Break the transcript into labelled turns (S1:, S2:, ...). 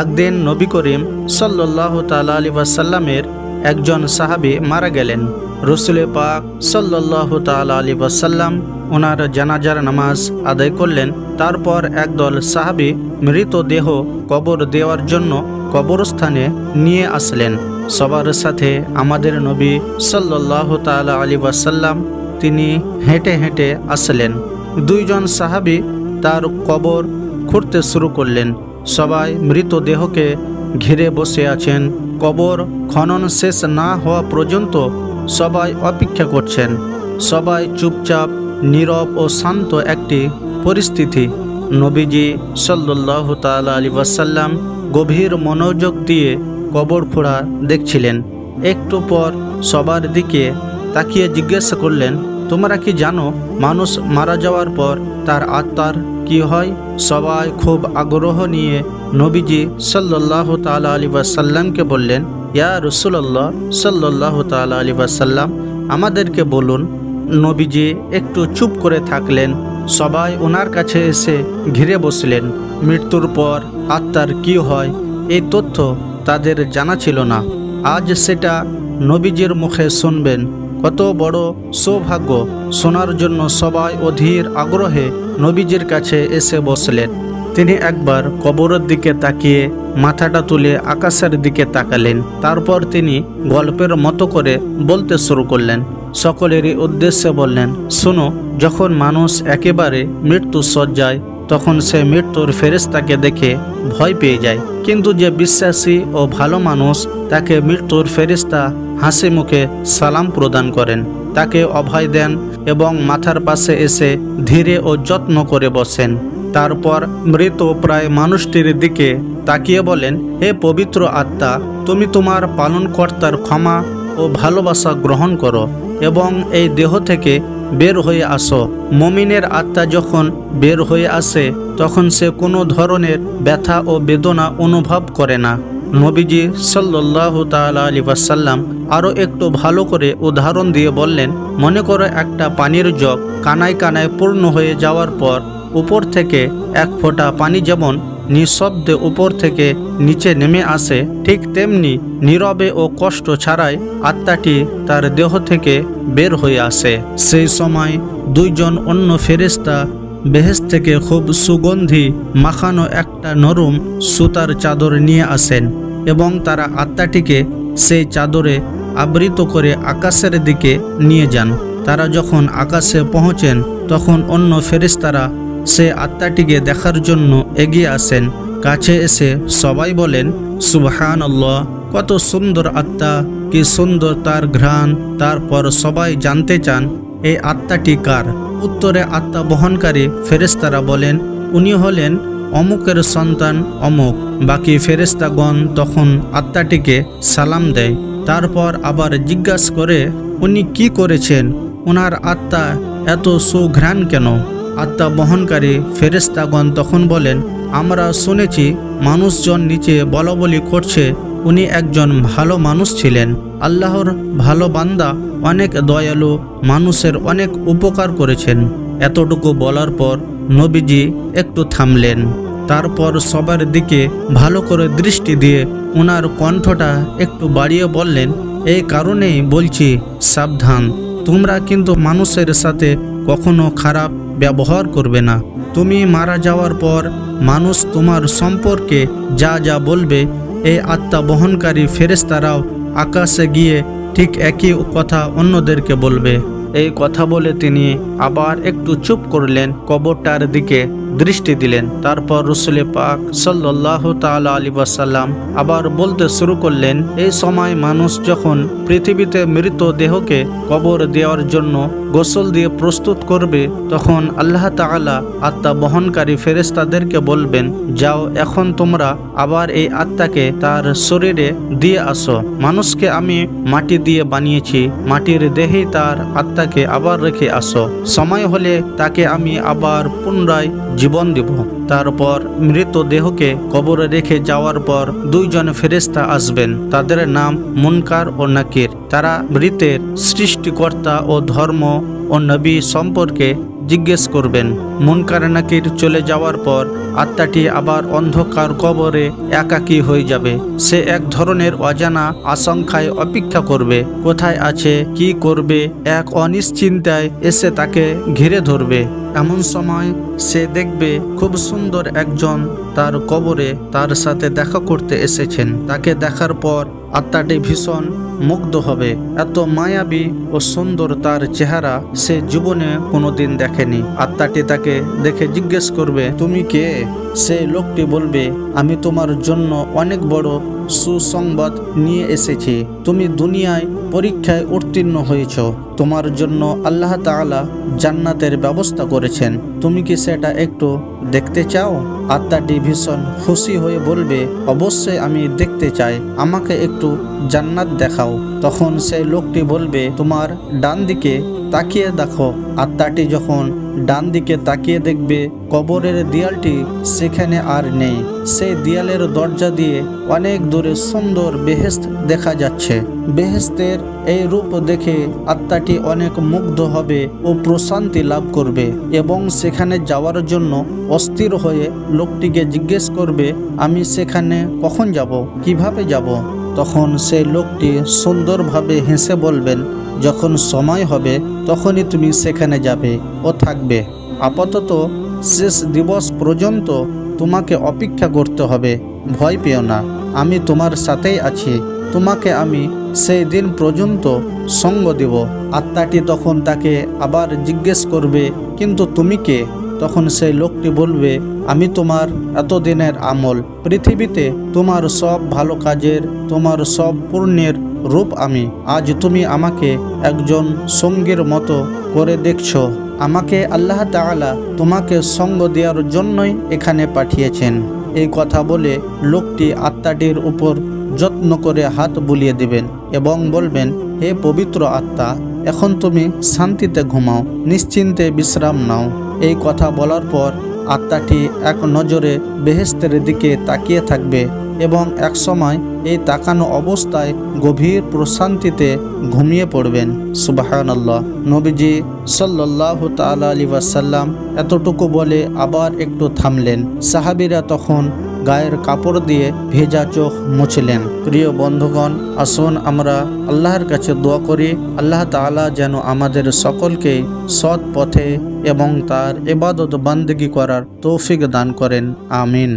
S1: একদিন নবী করিম সাল্লাল্লাহু তাআলা আলাইহি ওয়াসাল্লামের একজন সাহাবী মারা গেলেন। রাসূল পাক সাল্লাল্লাহু তাআলা আলাইহি ওয়াসাল্লাম ওনার জানাজার নামাজ আদায় করলেন। তারপর একদল সাহাবী মৃতদেহ কবর দেওয়ার জন্য কবরস্থানে নিয়ে আসলেন। সবার সাথে আমাদের নবী সাল্লাল্লাহু তাআলা আলাইহি ওয়াসাল্লাম তিনি হেঁটে হেঁটে আসলেন। দুইজন সাহাবী তার কবর খুঁড়তে শুরু করলেন। সবাই মৃতদেহকে ঘিরে বসে আছেন। কবর খনন শেষ না হওয়া পর্যন্ত সবাই অপেক্ষা করছেন। সবাই চুপচাপ, নীরব ও শান্ত একটি পরিস্থিতি। নবীজি সাল্লাল্লাহু তাআলা আলাইহি ওয়াসাল্লাম গভীর মনোযোগ দিয়ে কবর খোঁড়া দেখছিলেন। একটু পর সবার দিকে তাকিয়ে জিজ্ঞাসা করলেন, তোমরা কি জানো মানুষ মারা যাওয়ার পর তার আত্মার কি হয়? সবাই খুব আগ্রহ নিয়ে নবীজি সাল্লাল্লাহু তাআলা আলাইহি ওয়াসাল্লামকে বললেন, ইয়া রাসূলুল্লাহ সাল্লাল্লাহু তাআলা আলাইহি ওয়াসাল্লাম, আমাদেরকে বলুন। নবীজি একটু চুপ করে থাকলেন। সবাই ওনার কাছে এসে ঘিরে বসলেন। মৃত্যুর পর আত্মার কি হয় এই তথ্য তাদের জানা ছিল না। আজ সেটা নবীজির মুখে শুনবেন। কত বড় সৌভাগ্য! শোনার জন্য সবাই অধীর আগ্রহে নবীজির কাছে এসে বসলেন। তিনি একবার কবরের দিকে তাকিয়ে মাথাটা তুলে আকাশের দিকে তাকালেন। তারপর তিনি গল্পের মতো করে বলতে শুরু করলেন। সকলেরই উদ্দেশ্যে বললেন, শোনো, যখন মানুষ একেবারে মৃত্যু শয্যায় তখন সে মৃত্যুর ফেরেশতাকে দেখে ভয় পেয়ে যায়। কিন্তু যে বিশ্বাসী ও ভালো মানুষ, তাকে মৃত্যুর ফেরেশতা হাসি মুখে সালাম প্রদান করেন, তাকে অভয় দেন এবং মাথার পাশে এসে ধীরে ও যত্ন করে বসেন। তারপর মৃত প্রায় মানুষটির দিকে তাকিয়ে বলেন, হে পবিত্র আত্মা, তুমি তোমার পালনকর্তার ক্ষমা ও ভালোবাসা গ্রহণ করো এবং এই দেহ থেকে বের হয়ে আসো। মুমিনের আত্মা যখন বের হয়ে আসে তখন সে কোনো ধরনের ব্যথা ও বেদনা অনুভব করে না। নবীজি সাল্লাল্লাহু তাআলা আলাইহি ওয়াসাল্লাম আরও একটু ভালো করে উদাহরণ দিয়ে বললেন, মনে করো একটা পানির জগ কানায় কানায় পূর্ণ হয়ে যাওয়ার পর উপর থেকে এক ফোঁটা পানি যেমন নিঃশব্দে উপর থেকে নিচে নেমে আসে, ঠিক তেমনি নীরবে ও কষ্ট ছাড়াই আত্মাটি তার দেহ থেকে বের হয়ে আসে। সেই সময় দুইজন অন্য ফেরেশতা বেহেশত থেকে খুব সুগন্ধি মাখানো একটা নরম সুতার চাদর নিয়ে আসেন এবং তারা আত্মাটিকে সেই চাদরে আবৃত করে আকাশের দিকে নিয়ে যান। তারা যখন আকাশে পৌঁছেন তখন অন্য ফেরেশতারা সে আত্মাটিকে দেখার জন্য এগিয়ে আসেন। কাছে এসে সবাই বলেন, সুবহানাল্লাহ, কত সুন্দর আত্মা, কি সুন্দর তার ঘ্রাণ। তারপর সবাই জানতে চান এই আত্মাটি কার? উত্তরে আত্মা বহনকারী ফেরেশতারা বলেন, উনি হলেন অমুকের সন্তান অমুক। বাকি ফেরেশতাগণ তখন আত্মাটিকে সালাম দেয়। তারপর আবার জিজ্ঞাসা করে, উনি কি করেছেন? ওনার আত্মা এত সুঘ্রাণ কেন? আত্মা বহনকারী ফেরেশতাগণ তখন বলেন, আমরা শুনেছি মানুষজন নিচে বলাবলি করছে উনি একজন ভালো মানুষ ছিলেন, আল্লাহর ভালো বান্দা, অনেক দয়ালু, মানুষের অনেক উপকার করেছেন। এতটুকু বলার পর নবীজি একটু থামলেন। তারপর সবার দিকে ভালো করে দৃষ্টি দিয়ে ওনার কণ্ঠটা একটু বাড়িয়ে বললেন, এই কারণেই বলছি, সাবধান, তোমরা কিন্তু মানুষের সাথে কখনো খারাপ ব্যবহার করবে না। তুমি মারা যাওয়ার পর মানুষ তোমার সম্পর্কে যা যা বলবে, এই আত্মা বহনকারী ফেরেশতারাও আকাশে গিয়ে ঠিক একই কথা অন্যদেরকে বলবে। এই কথা বলে তিনি আবার একটু চুপ করলেন, কবরটার দিকে দৃষ্টি দিলেন। তারপর রাসূল পাক সাল্লাল্লাহু তাআলা আলাইহি ওয়াসাল্লাম আবার বলতে শুরু করলেন, এই সময় মানুষ যখন পৃথিবীতে মৃত দেহকে কবর দেওয়ার জন্য গোসল দিয়ে প্রস্তুত করবে, তখন আল্লাহ তাআলা আত্মা বহনকারী ফেরেশতাদেরকে বলবেন, যাও, এখন তোমরা আবার এই আত্মাকে তার শরীরে দিয়ে আসো। মানুষকে আমি মাটি দিয়ে বানিয়েছি, মাটির দেহেই তার আত্মাকে আবার রেখে আসো। সময় হলে তাকে আমি আবার পুনরায় জীবন দেব। তারপর মৃত দেহকে কবরে রেখে যাওয়ার পর দুইজন ফেরেশতা আসবেন। তাদের নাম মুনকার ও নাকির। তারা মৃতের সৃষ্টিকর্তা ও ধর্ম ও নবী সম্পর্কে জিজ্ঞেস করবেন। মুনকার নাকির চলে যাওয়ার পর আত্মাটি আবার অন্ধকার কবরে একাকী হয়ে যাবে। সে এক ধরনের অজানা আশঙ্কায় অপেক্ষা করবে। কোথায় আছে, কি করবে, এক অনিশ্চিন্তায় এসে তাকে ঘিরে ধরবে। এমন সময় সে দেখবে খুব সুন্দর একজন তার কবরে তার সাথে দেখা করতে এসেছেন। তাকে দেখার পর আত্মাটি ভীষণ মুগ্ধ হবে। এত মায়াবী ও সুন্দর তার চেহারা সে জীবনে কোনোদিন দেখেনি। আত্মাটি তাকে দেখে জিজ্ঞেস করবে, তুমি কে? সে লোকটি বলবে, আমি তোমার জন্য অনেক বড় সুসংবাদ নিয়ে এসেছি। তুমি দুনিয়ায় পরীক্ষায় উত্তীর্ণ হয়েছ। তোমার জন্য আল্লাহ তাআলা জান্নাতের ব্যবস্থা করেছেন। তুমি কি সেটা একটু দেখতে চাও? আত্মাটি ভীষণ খুশি হয়ে বলবে, অবশ্যই আমি দেখতে চাই, আমাকে একটু জান্নাত দেখাও। তখন সেই লোকটি বলবে, তোমার ডান দিকে তাকিয়ে দেখো। আত্মাটি যখন ডান দিকে তাকিয়ে দেখবে কবরের দেয়ালটি সেখানে আর নেই। সেই দেয়ালের দরজা দিয়ে অনেক দূরে সুন্দর বেহেশত দেখা যাচ্ছে। বেহেশতের এই রূপ দেখে আত্মাটি অনেক মুগ্ধ হবে ও প্রশান্তি লাভ করবে এবং সেখানে যাওয়ার জন্য অস্থির হয়ে লোকটিকে জিজ্ঞেস করবে, আমি সেখানে কখন যাব, কিভাবে যাব? তখন সেই লোকটি সুন্দরভাবে হেসে বলবেন, যখন সময় হবে তখনই তুমি সেখানে যাবে ও থাকবে। আপাতত শেষ দিবস পর্যন্ত তোমাকে অপেক্ষা করতে হবে। ভয় পেও না, আমি তোমার সাথেই আছি। তোমাকে আমি সেই দিন পর্যন্ত সঙ্গ দেব। আত্মাটি তখন তাকে আবার জিজ্ঞেস করবে, কিন্তু তুমি কে? তখন সেই লোকটি বলবে, আমি তোমার এতদিনের আমল। পৃথিবীতে তোমার সব ভালো কাজের, তোমার সব পুণ্যের রূপ আমি। আজ তুমি আমাকে একজন সঙ্গীর মতো করে দেখছো। আমাকে আল্লাহ তাআলা তোমাকে সঙ্গ দেওয়ার জন্যই এখানে পাঠিয়েছেন। এই কথা বলে লোকটি আত্মাটির উপর যত্ন করে হাত বুলিয়ে দিবেন এবং বলবেন, হে পবিত্র আত্মা, এখন তুমি শান্তিতে ঘুমাও, নিশ্চিন্তে বিশ্রাম নাও। এই কথা বলার পর আত্মাটি এক নজরে বেহেশতের দিকে তাকিয়ে থাকবে এবং এক সময় এই তাকানো অবস্থায় গভীর প্রশান্তিতে ঘুমিয়ে পড়বেন। সুবহানাল্লাহ। নবীজি সাল্লাল্লাহু তাআলা আলাইহি ওয়াসাল্লাম এতটুকু বলে আবার একটু থামলেন। সাহাবীরা তখন গায়ের কাপড় দিয়ে ভেজা চোখ মুছলেন। প্রিয় বন্ধুগণ, আসুন আমরা আল্লাহর কাছে দোয়া করি, আল্লাহ তাআলা যেন আমাদের সকলকে সৎ পথে এবং তার ইবাদত বান্দেগি করার তৌফিক দান করেন। আমিন।